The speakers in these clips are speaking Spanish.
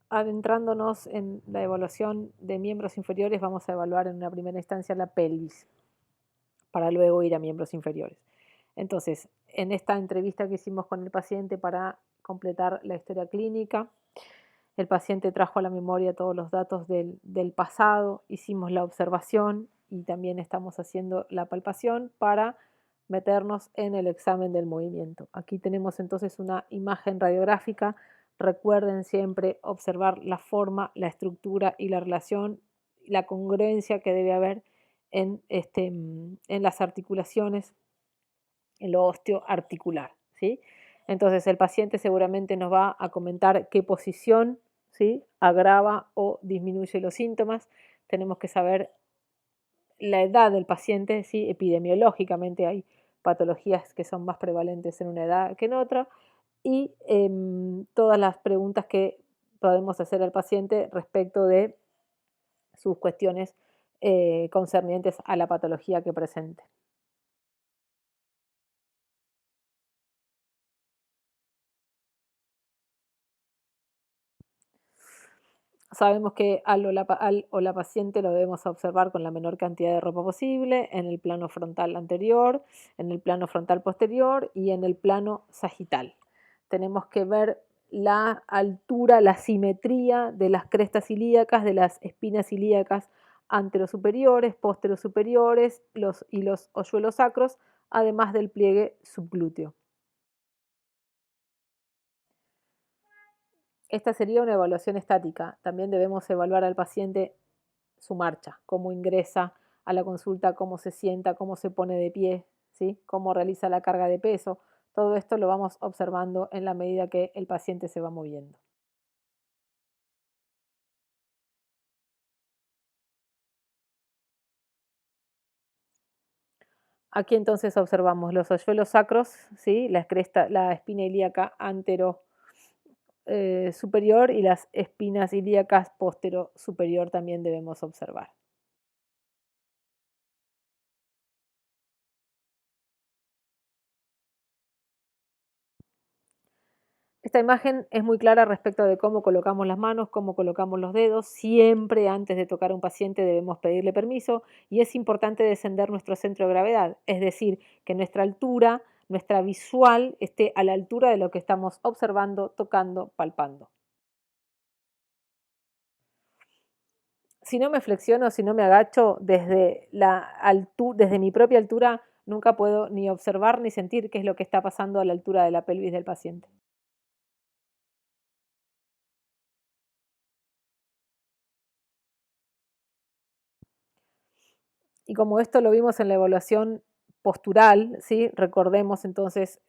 adentrándonos en la evaluación de miembros inferiores, vamos a evaluar en una primera instancia la pelvis, para luego ir a miembros inferiores. Entonces, en esta entrevista que hicimos con el paciente para completar la historia clínica, el paciente trajo a la memoria todos los datos del pasado, hicimos la observación y también estamos haciendo la palpación para meternos en el examen del movimiento. Aquí tenemos entonces una imagen radiográfica. Recuerden siempre observar la forma, la estructura y la relación, la congruencia que debe haber en las articulaciones, en lo osteoarticular, ¿sí? Entonces el paciente seguramente nos va a comentar qué posición, ¿sí?, agrava o disminuye los síntomas. Tenemos que saber la edad del paciente, ¿sí? Epidemiológicamente hay patologías que son más prevalentes en una edad que en otra, y todas las preguntas que podemos hacer al paciente respecto de sus cuestiones concernientes a la patología que presente. Sabemos que al o la paciente lo debemos observar con la menor cantidad de ropa posible, en el plano frontal anterior, en el plano frontal posterior y en el plano sagital. Tenemos que ver la altura, la simetría de las crestas ilíacas, de las espinas ilíacas anterosuperiores, posterosuperiores y los hoyuelos sacros, además del pliegue subglúteo. Esta sería una evaluación estática. También debemos evaluar al paciente su marcha, cómo ingresa a la consulta, cómo se sienta, cómo se pone de pie, ¿sí?, cómo realiza la carga de peso. Todo esto lo vamos observando en la medida que el paciente se va moviendo. Aquí entonces observamos los hoyuelos sacros, ¿sí?, la espina ilíaca antero superior y las espinas ilíacas postero superior también debemos observar. Esta imagen es muy clara respecto de cómo colocamos las manos, cómo colocamos los dedos. Siempre antes de tocar a un paciente debemos pedirle permiso y es importante descender nuestro centro de gravedad, es decir, que nuestra altura, nuestra visual esté a la altura de lo que estamos observando, tocando, palpando. Si no me flexiono, si no me agacho desde mi propia altura, nunca puedo ni observar ni sentir qué es lo que está pasando a la altura de la pelvis del paciente. Y como esto lo vimos en la evaluación postural, ¿sí?, recordemos entonces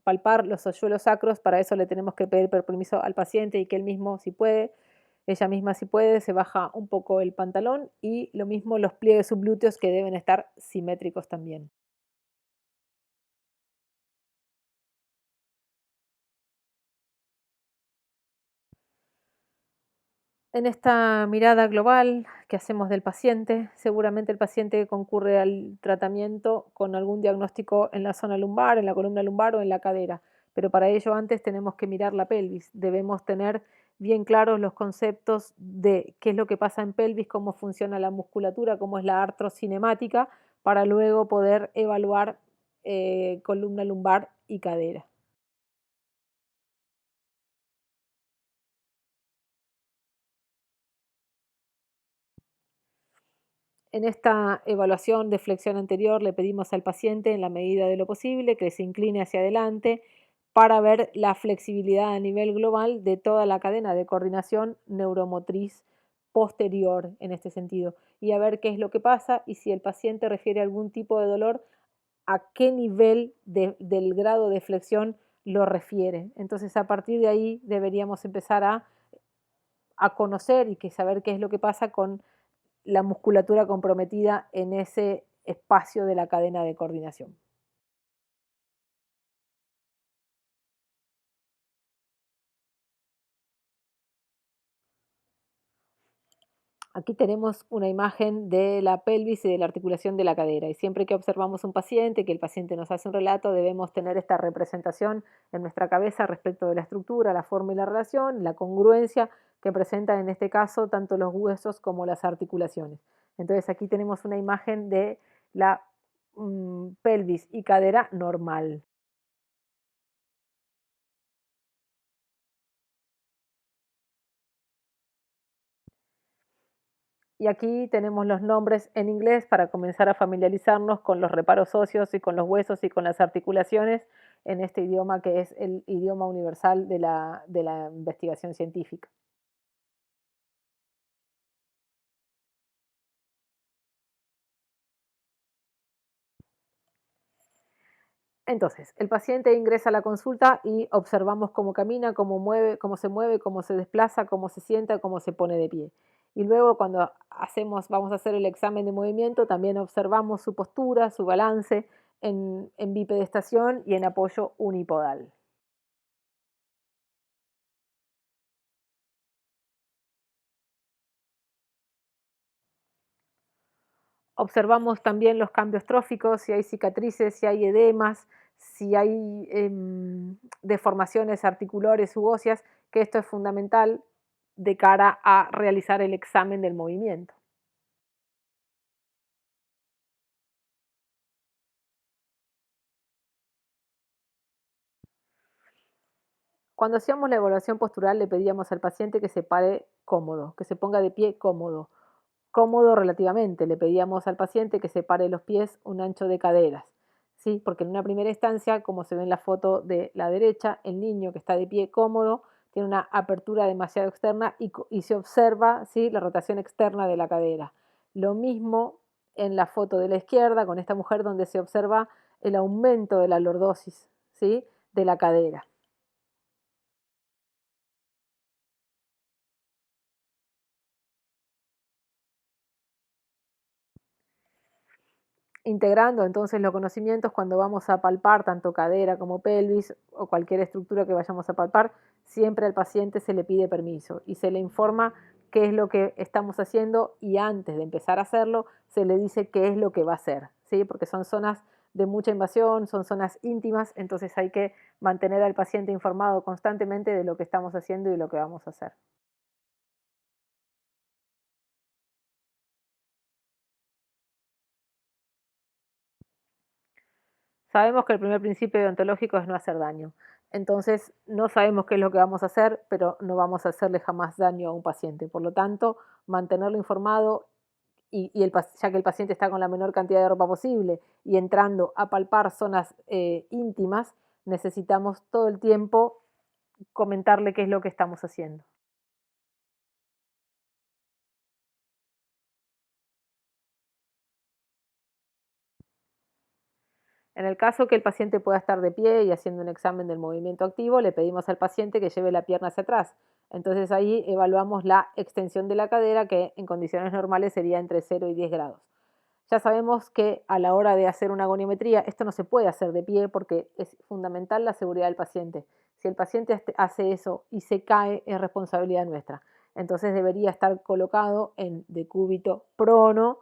palpar los hoyuelos sacros. Para eso le tenemos que pedir permiso al paciente y que él mismo, si puede, ella misma si puede, se baja un poco el pantalón y lo mismo los pliegues subglúteos que deben estar simétricos también. En esta mirada global que hacemos del paciente, seguramente el paciente concurre al tratamiento con algún diagnóstico en la zona lumbar, en la columna lumbar o en la cadera, pero para ello antes tenemos que mirar la pelvis. Debemos tener bien claros los conceptos de qué es lo que pasa en pelvis, cómo funciona la musculatura, cómo es la artrocinemática, para luego poder evaluar columna lumbar y cadera. En esta evaluación de flexión anterior le pedimos al paciente, en la medida de lo posible, que se incline hacia adelante para ver la flexibilidad a nivel global de toda la cadena de coordinación neuromotriz posterior en este sentido y a ver qué es lo que pasa y si el paciente refiere algún tipo de dolor, a qué nivel del grado de flexión lo refiere. Entonces, a partir de ahí deberíamos empezar a conocer y que saber qué es lo que pasa con la musculatura comprometida en ese espacio de la cadena de coordinación. Aquí tenemos una imagen de la pelvis y de la articulación de la cadera. Y siempre que observamos un paciente, que el paciente nos hace un relato, debemos tener esta representación en nuestra cabeza respecto de la estructura, la forma y la relación, la congruencia que presentan en este caso tanto los huesos como las articulaciones. Entonces aquí tenemos una imagen de la pelvis y cadera normal. Y aquí tenemos los nombres en inglés para comenzar a familiarizarnos con los reparos óseos y con los huesos y con las articulaciones en este idioma que es el idioma universal de la investigación científica. Entonces, el paciente ingresa a la consulta y observamos cómo camina, cómo se mueve, cómo se desplaza, cómo se sienta, cómo se pone de pie. Y luego cuando vamos a hacer el examen de movimiento, también observamos su postura, su balance en bipedestación y en apoyo unipodal. Observamos también los cambios tróficos, si hay cicatrices, si hay edemas, si hay deformaciones articulares u óseas, que esto es fundamental de cara a realizar el examen del movimiento. Cuando hacíamos la evaluación postural le pedíamos al paciente que se pare cómodo, que se ponga de pie cómodo, cómodo relativamente. Le pedíamos al paciente que se pare los pies un ancho de caderas, ¿sí? Porque en una primera instancia, como se ve en la foto de la derecha, el niño que está de pie cómodo tiene una apertura demasiado externa y se observa, ¿sí?, la rotación externa de la cadera. Lo mismo en la foto de la izquierda con esta mujer donde se observa el aumento de la lordosis, ¿sí?, de la cadera. Integrando entonces los conocimientos cuando vamos a palpar tanto cadera como pelvis o cualquier estructura que vayamos a palpar, siempre al paciente se le pide permiso y se le informa qué es lo que estamos haciendo y antes de empezar a hacerlo se le dice qué es lo que va a hacer, ¿sí? Porque son zonas de mucha invasión, son zonas íntimas, entonces hay que mantener al paciente informado constantemente de lo que estamos haciendo y lo que vamos a hacer. Sabemos que el primer principio deontológico es no hacer daño. Entonces, no sabemos qué es lo que vamos a hacer, pero no vamos a hacerle jamás daño a un paciente. Por lo tanto, mantenerlo informado ya que el paciente está con la menor cantidad de ropa posible y entrando a palpar zonas íntimas, necesitamos todo el tiempo comentarle qué es lo que estamos haciendo. En el caso que el paciente pueda estar de pie y haciendo un examen del movimiento activo, le pedimos al paciente que lleve la pierna hacia atrás. Entonces ahí evaluamos la extensión de la cadera, que en condiciones normales sería entre 0 y 10 grados. Ya sabemos que a la hora de hacer una goniometría, esto no se puede hacer de pie porque es fundamental la seguridad del paciente. Si el paciente hace eso y se cae, es responsabilidad nuestra. Entonces debería estar colocado en decúbito prono,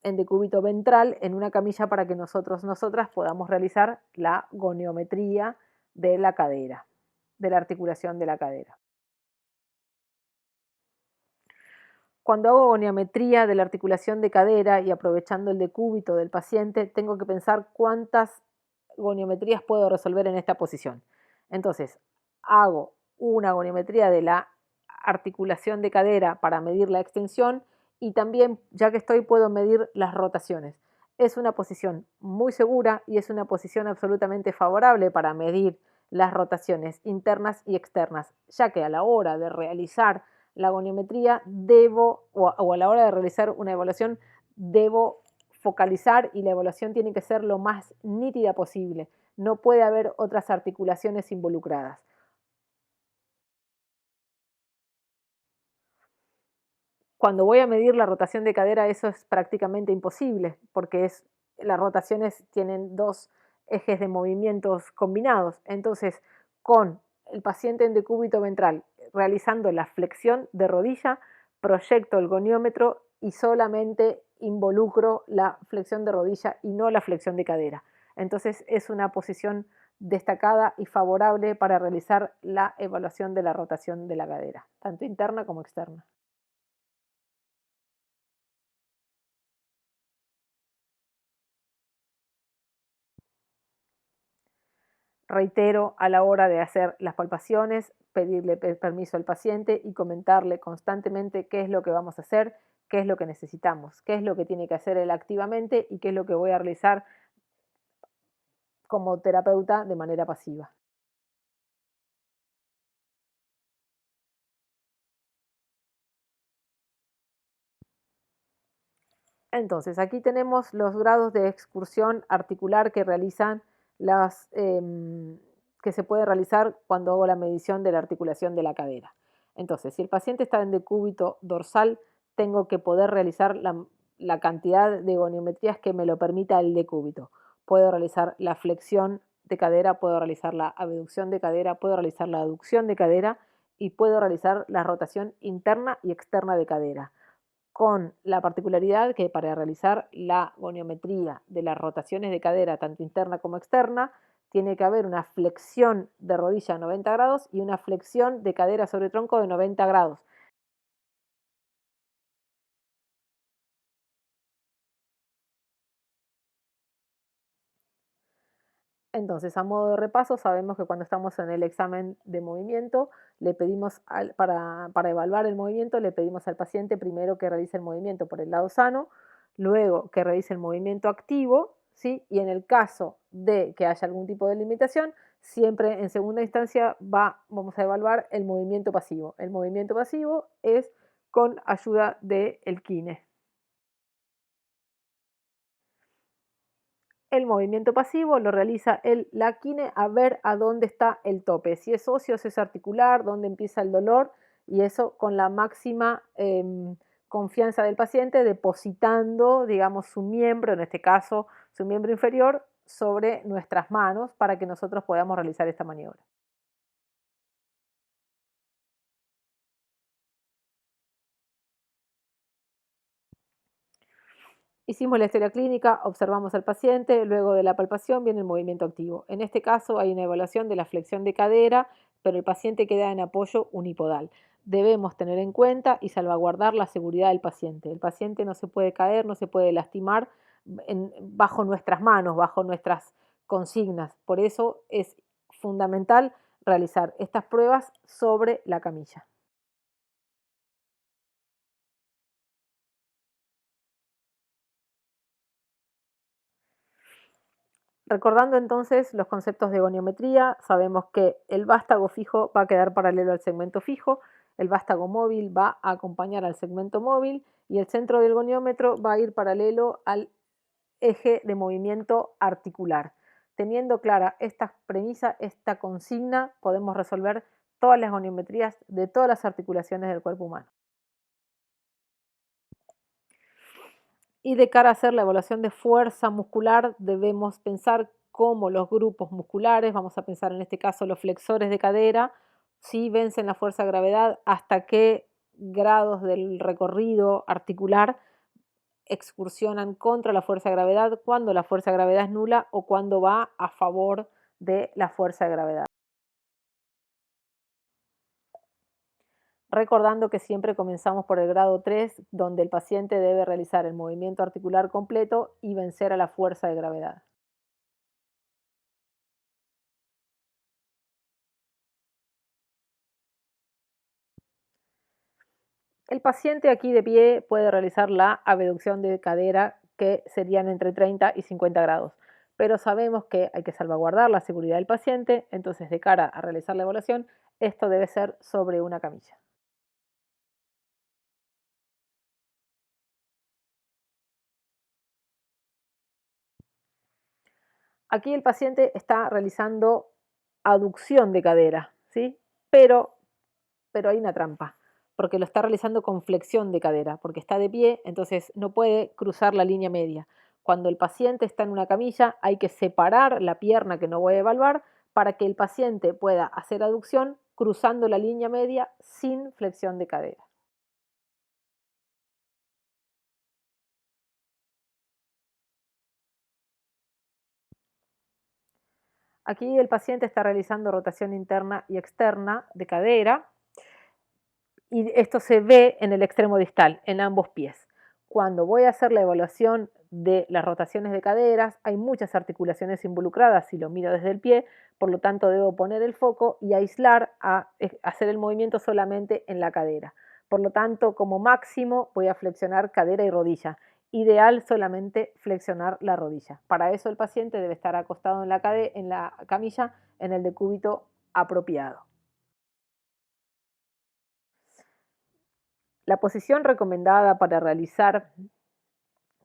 en decúbito ventral, en una camilla para que nosotras podamos realizar la goniometría de la cadera, de la articulación de la cadera. Cuando hago goniometría de la articulación de cadera y aprovechando el decúbito del paciente, tengo que pensar cuántas goniometrías puedo resolver en esta posición. Entonces, hago una goniometría de la articulación de cadera para medir la extensión y también, ya que estoy, puedo medir las rotaciones. Es una posición muy segura y es una posición absolutamente favorable para medir las rotaciones internas y externas, ya que a la hora de realizar la goniometría o a la hora de realizar una evaluación, debo focalizar y la evaluación tiene que ser lo más nítida posible. No puede haber otras articulaciones involucradas. Cuando voy a medir la rotación de cadera, eso es prácticamente imposible, porque las rotaciones tienen dos ejes de movimientos combinados. Entonces, con el paciente en decúbito ventral realizando la flexión de rodilla, proyecto el goniómetro y solamente involucro la flexión de rodilla y no la flexión de cadera. Entonces, es una posición destacada y favorable para realizar la evaluación de la rotación de la cadera, tanto interna como externa. Reitero, a la hora de hacer las palpaciones, pedirle permiso al paciente y comentarle constantemente qué es lo que vamos a hacer, qué es lo que necesitamos, qué es lo que tiene que hacer él activamente y qué es lo que voy a realizar como terapeuta de manera pasiva. Entonces, aquí tenemos los grados de excursión articular que realizan las, que se puede realizar cuando hago la medición de la articulación de la cadera. Entonces, si el paciente está en decúbito dorsal, tengo que poder realizar la cantidad de goniometrías que me lo permita el decúbito. Puedo realizar la flexión de cadera, puedo realizar la abducción de cadera, puedo realizar la aducción de cadera y puedo realizar la rotación interna y externa de cadera, con la particularidad que para realizar la goniometría de las rotaciones de cadera, tanto interna como externa, tiene que haber una flexión de rodilla a 90 grados y una flexión de cadera sobre tronco de 90 grados. Entonces, a modo de repaso, sabemos que cuando estamos en el examen de movimiento, le pedimos para evaluar el movimiento, le pedimos al paciente primero que realice el movimiento por el lado sano, luego que realice el movimiento activo, ¿sí? Y en el caso de que haya algún tipo de limitación, siempre en segunda instancia vamos a evaluar el movimiento pasivo. El movimiento pasivo es con ayuda del kine. El movimiento pasivo lo realiza la quine a ver a dónde está el tope, si es óseo, si es articular, dónde empieza el dolor, y eso con la máxima confianza del paciente, depositando, digamos, su miembro, en este caso su miembro inferior, sobre nuestras manos para que nosotros podamos realizar esta maniobra. Hicimos la historia clínica, observamos al paciente, luego de la palpación viene el movimiento activo. En este caso hay una evaluación de la flexión de cadera, pero el paciente queda en apoyo unipodal. Debemos tener en cuenta y salvaguardar la seguridad del paciente. El paciente no se puede caer, no se puede lastimar bajo nuestras manos, bajo nuestras consignas. Por eso es fundamental realizar estas pruebas sobre la camilla. Recordando entonces los conceptos de goniometría, sabemos que el vástago fijo va a quedar paralelo al segmento fijo, el vástago móvil va a acompañar al segmento móvil y el centro del goniómetro va a ir paralelo al eje de movimiento articular. Teniendo clara esta premisa, esta consigna, podemos resolver todas las goniometrías de todas las articulaciones del cuerpo humano. Y de cara a hacer la evaluación de fuerza muscular, debemos pensar cómo los grupos musculares, vamos a pensar en este caso los flexores de cadera, si vencen la fuerza de gravedad, hasta qué grados del recorrido articular excursionan contra la fuerza de gravedad, cuando la fuerza de gravedad es nula o cuando va a favor de la fuerza de gravedad. Recordando que siempre comenzamos por el grado 3, donde el paciente debe realizar el movimiento articular completo y vencer a la fuerza de gravedad. El paciente aquí de pie puede realizar la abducción de cadera, que serían entre 30 y 50 grados, pero sabemos que hay que salvaguardar la seguridad del paciente, entonces de cara a realizar la evaluación, esto debe ser sobre una camilla. Aquí el paciente está realizando aducción de cadera, ¿sí? Pero, pero hay una trampa, porque lo está realizando con flexión de cadera, porque está de pie, entonces no puede cruzar la línea media. Cuando el paciente está en una camilla, hay que separar la pierna que no voy a evaluar para que el paciente pueda hacer aducción cruzando la línea media sin flexión de cadera. Aquí el paciente está realizando rotación interna y externa de cadera y esto se ve en el extremo distal, en ambos pies. Cuando voy a hacer la evaluación de las rotaciones de caderas, hay muchas articulaciones involucradas si lo miro desde el pie, por lo tanto debo poner el foco y aislar hacer el movimiento solamente en la cadera. Por lo tanto, como máximo voy a flexionar cadera y rodilla. Ideal solamente flexionar la rodilla. Para eso el paciente debe estar acostado en la camilla en el decúbito apropiado. La posición recomendada para realizar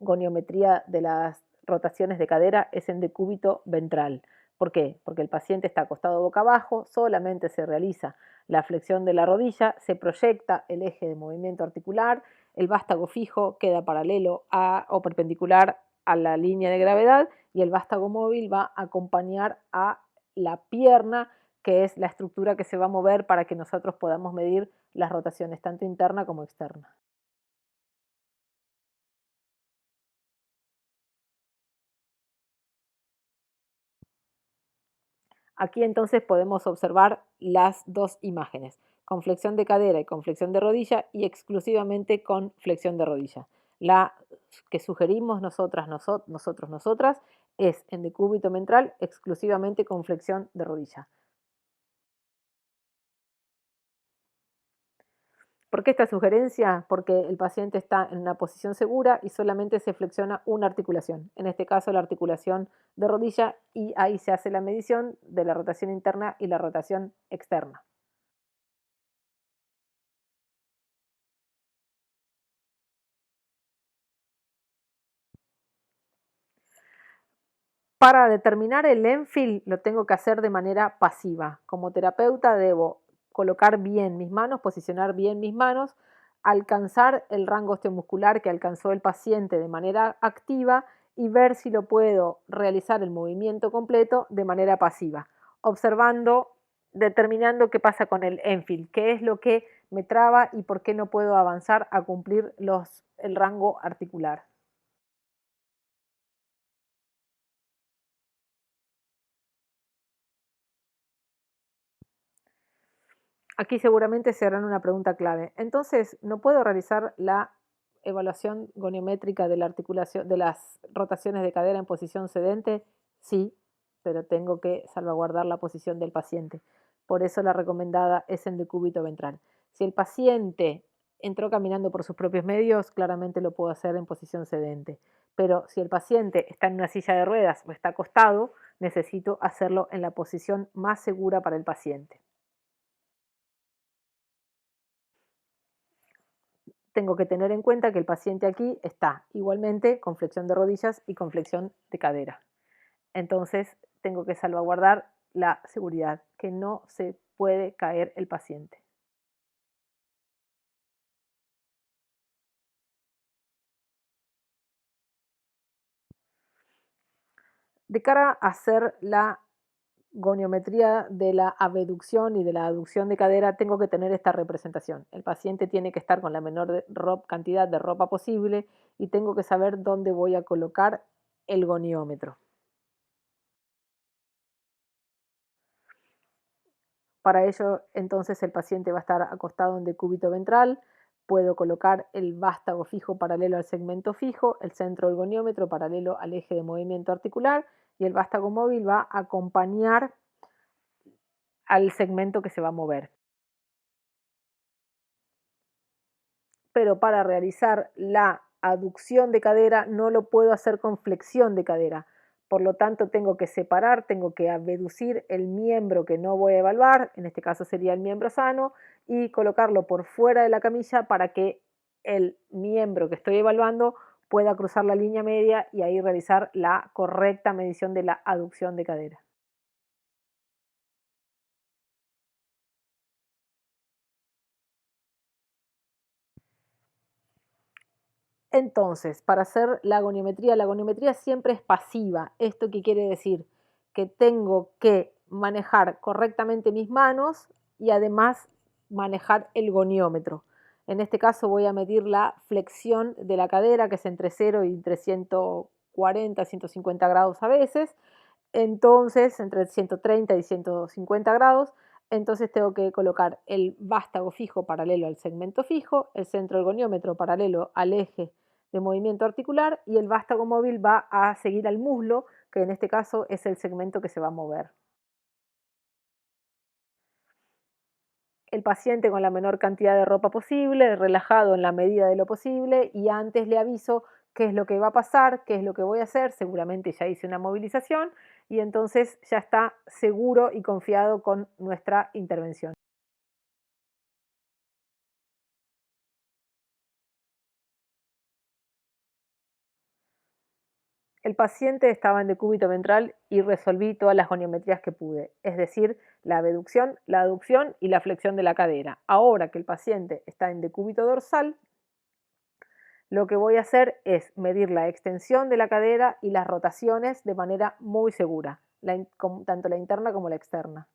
goniometría de las rotaciones de cadera es en decúbito ventral. ¿Por qué? Porque el paciente está acostado boca abajo, solamente se realiza la flexión de la rodilla, se proyecta el eje de movimiento articular, el vástago fijo queda paralelo o perpendicular a la línea de gravedad y el vástago móvil va a acompañar a la pierna, que es la estructura que se va a mover para que nosotros podamos medir las rotaciones tanto interna como externa. Aquí entonces podemos observar las dos imágenes, con flexión de cadera y con flexión de rodilla y exclusivamente con flexión de rodilla. La que sugerimos nosotras, es en decúbito ventral exclusivamente con flexión de rodilla. ¿Por qué esta sugerencia? Porque el paciente está en una posición segura y solamente se flexiona una articulación, en este caso la articulación de rodilla, y ahí se hace la medición de la rotación interna y la rotación externa. Para determinar el ENFIL lo tengo que hacer de manera pasiva. Como terapeuta debo colocar bien mis manos, posicionar bien mis manos, alcanzar el rango osteomuscular que alcanzó el paciente de manera activa y ver si lo puedo realizar el movimiento completo de manera pasiva, observando, determinando qué pasa con el ENFIL, qué es lo que me traba y por qué no puedo avanzar a cumplir el rango articular. Aquí seguramente se harán una pregunta clave. Entonces, ¿no puedo realizar la evaluación goniométrica de la articulación de las rotaciones de cadera en posición sedente? Sí, pero tengo que salvaguardar la posición del paciente. Por eso la recomendada es en decúbito ventral. Si el paciente entró caminando por sus propios medios, claramente lo puedo hacer en posición sedente. Pero si el paciente está en una silla de ruedas o está acostado, necesito hacerlo en la posición más segura para el paciente. Tengo que tener en cuenta que el paciente aquí está igualmente con flexión de rodillas y con flexión de cadera. Entonces, tengo que salvaguardar la seguridad, que no se puede caer el paciente. De cara a hacer la goniometría de la abducción y de la aducción de cadera, tengo que tener esta representación. El paciente tiene que estar con la menor cantidad de ropa posible y tengo que saber dónde voy a colocar el goniómetro. Para ello, entonces, el paciente va a estar acostado en decúbito ventral. Puedo colocar el vástago fijo paralelo al segmento fijo, el centro del goniómetro paralelo al eje de movimiento articular y el vástago móvil va a acompañar al segmento que se va a mover. Pero para realizar la aducción de cadera no lo puedo hacer con flexión de cadera. Por lo tanto, tengo que separar, tengo que abducir el miembro que no voy a evaluar, en este caso sería el miembro sano, y colocarlo por fuera de la camilla para que el miembro que estoy evaluando pueda cruzar la línea media y ahí realizar la correcta medición de la aducción de cadera. Entonces, para hacer la goniometría siempre es pasiva. ¿Esto qué quiere decir? Que tengo que manejar correctamente mis manos y además manejar el goniómetro. En este caso voy a medir la flexión de la cadera, que es entre 0 y entre 140, 150 grados a veces. entonces entre 130 y 150 grados, entonces tengo que colocar el vástago fijo paralelo al segmento fijo, el centro del goniómetro paralelo al eje de movimiento articular y el vástago móvil va a seguir al muslo, que en este caso es el segmento que se va a mover. El paciente con la menor cantidad de ropa posible, relajado en la medida de lo posible y antes le aviso qué es lo que va a pasar, qué es lo que voy a hacer, seguramente ya hice una movilización y entonces ya está seguro y confiado con nuestra intervención. El paciente estaba en decúbito ventral y resolví todas las goniometrías que pude, es decir, la abducción, la aducción y la flexión de la cadera. Ahora que el paciente está en decúbito dorsal, lo que voy a hacer es medir la extensión de la cadera y las rotaciones de manera muy segura, tanto la interna como la externa.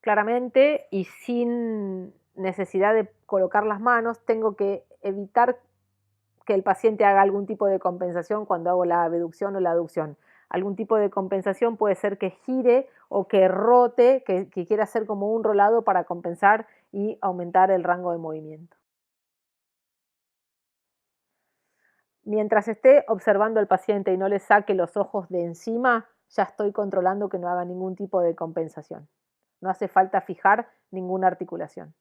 Claramente y sin necesidad de colocar las manos, tengo que evitar que el paciente haga algún tipo de compensación cuando hago la abducción o la aducción. Algún tipo de compensación puede ser que gire o que rote, que quiera hacer como un rolado para compensar y aumentar el rango de movimiento. Mientras esté observando al paciente y no le saque los ojos de encima, ya estoy controlando que no haga ningún tipo de compensación. No hace falta fijar ninguna articulación.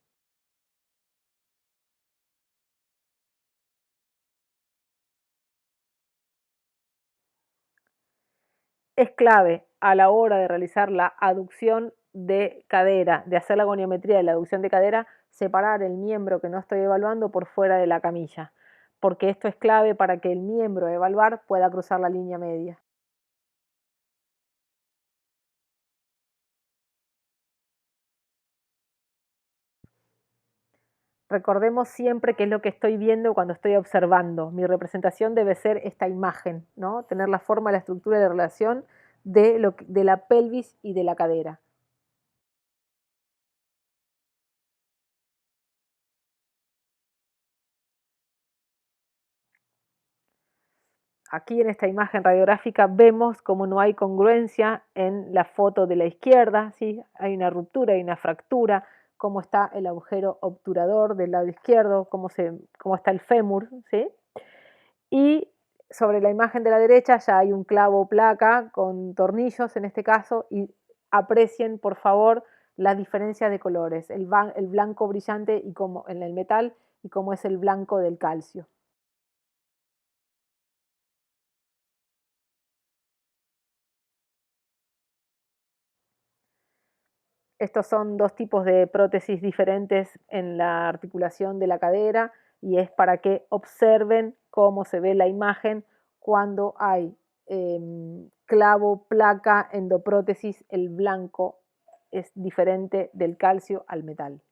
Es clave a la hora de realizar la aducción de cadera, de hacer la goniometría de la aducción de cadera, separar el miembro que no estoy evaluando por fuera de la camilla, porque esto es clave para que el miembro a evaluar pueda cruzar la línea media. Recordemos siempre qué es lo que estoy viendo cuando estoy observando. Mi representación debe ser esta imagen, ¿no? Tener la forma, la estructura y la relación de la pelvis y de la cadera. Aquí en esta imagen radiográfica vemos cómo no hay congruencia en la foto de la izquierda, ¿sí? Hay una ruptura, hay una fractura, cómo está el agujero obturador del lado izquierdo, cómo está el fémur, ¿sí? Y sobre la imagen de la derecha ya hay un clavo o placa con tornillos en este caso y aprecien por favor las diferencias de colores, el blanco brillante y como en el metal y cómo es el blanco del calcio. Estos son dos tipos de prótesis diferentes en la articulación de la cadera y es para que observen cómo se ve la imagen cuando hay clavo, placa, endoprótesis, el blanco es diferente del calcio al metal.